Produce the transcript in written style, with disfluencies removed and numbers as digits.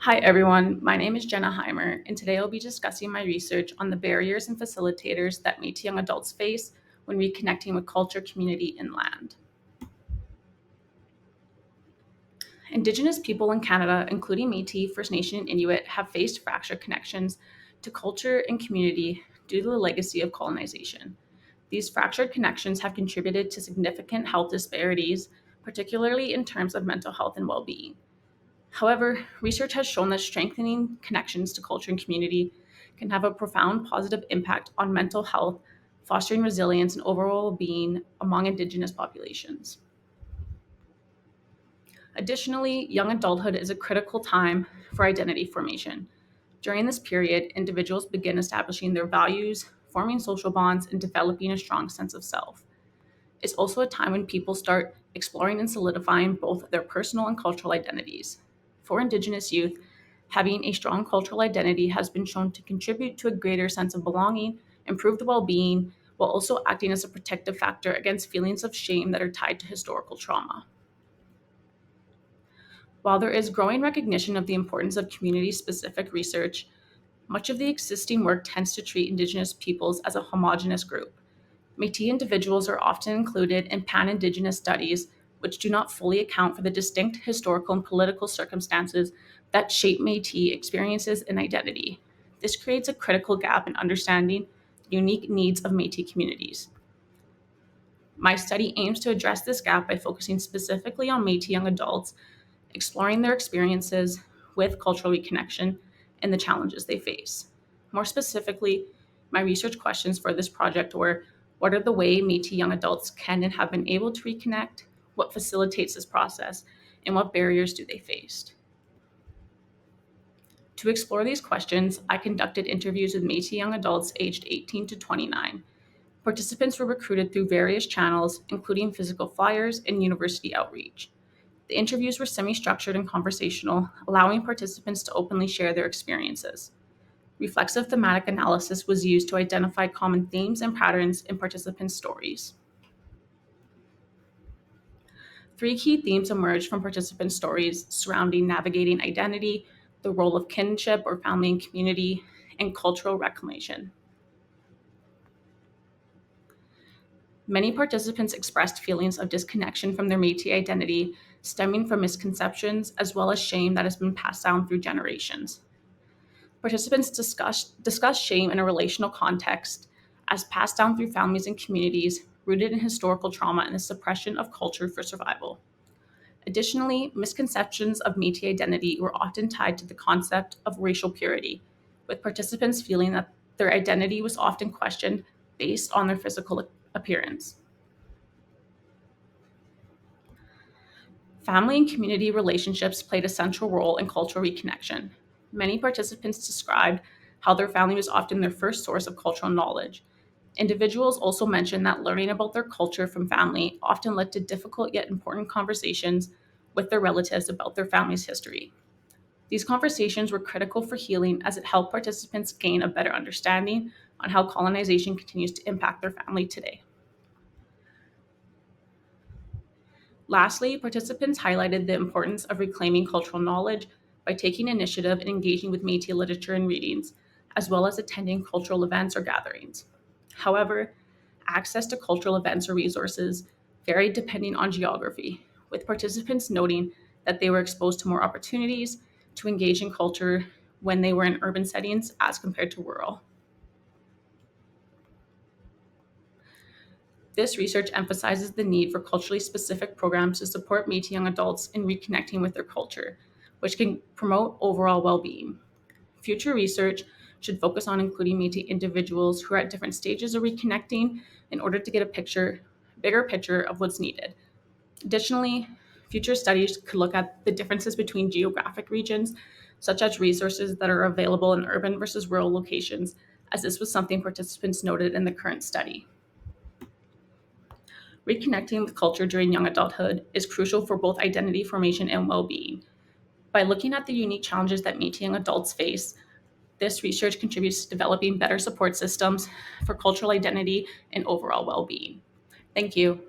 Hi everyone, my name is Jenna, and today I'll be discussing my research on the barriers and facilitators that Métis young adults face when reconnecting with culture, community, and land. Indigenous people in Canada, including Métis, First Nation, and Inuit, have faced fractured connections to culture and community due to the legacy of colonization. These fractured connections have contributed to significant health disparities, particularly in terms of mental health and well-being. However, research has shown that strengthening connections to culture and community can have a profound positive impact on mental health, fostering resilience and overall well-being among Indigenous populations. Additionally, young adulthood is a critical time for identity formation. During this period, individuals begin establishing their values, forming social bonds, and developing a strong sense of self. It's also a time when people start exploring and solidifying both their personal and cultural identities. For Indigenous youth, having a strong cultural identity has been shown to contribute to a greater sense of belonging, improved well being, while also acting as a protective factor against feelings of shame that are tied to historical trauma. While there is growing recognition of the importance of community specific research, much of the existing work tends to treat Indigenous peoples as a homogeneous group. Métis individuals are often included in pan-Indigenous studies, which do not fully account for the distinct historical and political circumstances that shape Métis experiences and identity. This creates a critical gap in understanding the unique needs of Métis communities. My study aims to address this gap by focusing specifically on Métis young adults, exploring their experiences with cultural reconnection and the challenges they face. More specifically, my research questions for this project were: what are the ways Métis young adults can and have been able to reconnect? What facilitates this process? And what barriers do they face? To explore these questions, I conducted interviews with Métis young adults aged 18 to 29. Participants were recruited through various channels, including physical flyers and university outreach. The interviews were semi structured and conversational, allowing participants to openly share their experiences. Reflexive thematic analysis was used to identify common themes and patterns in participants' stories. Three key themes emerged from participant stories surrounding navigating identity, the role of kinship or family and community, and cultural reclamation. Many participants expressed feelings of disconnection from their Métis identity, stemming from misconceptions as well as shame that has been passed down through generations. Participants discussed shame in a relational context as passed down through families and communities rooted in historical trauma and the suppression of culture for survival. Additionally, misconceptions of Métis identity were often tied to the concept of racial purity, with participants feeling that their identity was often questioned based on their physical appearance. Family and community relationships played a central role in cultural reconnection. Many participants described how their family was often their first source of cultural knowledge. Individuals also mentioned that learning about their culture from family often led to difficult yet important conversations with their relatives about their family's history. These conversations were critical for healing as it helped participants gain a better understanding on how colonization continues to impact their family today. Lastly, participants highlighted the importance of reclaiming cultural knowledge by taking initiative and engaging with Métis literature and readings, as well as attending cultural events or gatherings. However, access to cultural events or resources varied depending on geography, with participants noting that they were exposed to more opportunities to engage in culture when they were in urban settings as compared to rural. This research emphasizes the need for culturally specific programs to support Métis young adults in reconnecting with their culture, which can promote overall well-being. Future research should focus on including Métis individuals who are at different stages of reconnecting in order to get bigger picture of what's needed. Additionally, future studies could look at the differences between geographic regions, such as resources that are available in urban versus rural locations, as this was something participants noted in the current study. Reconnecting with culture during young adulthood is crucial for both identity formation and well-being. By looking at the unique challenges that Métis young adults face, this research contributes to developing better support systems for cultural identity and overall well-being. Thank you.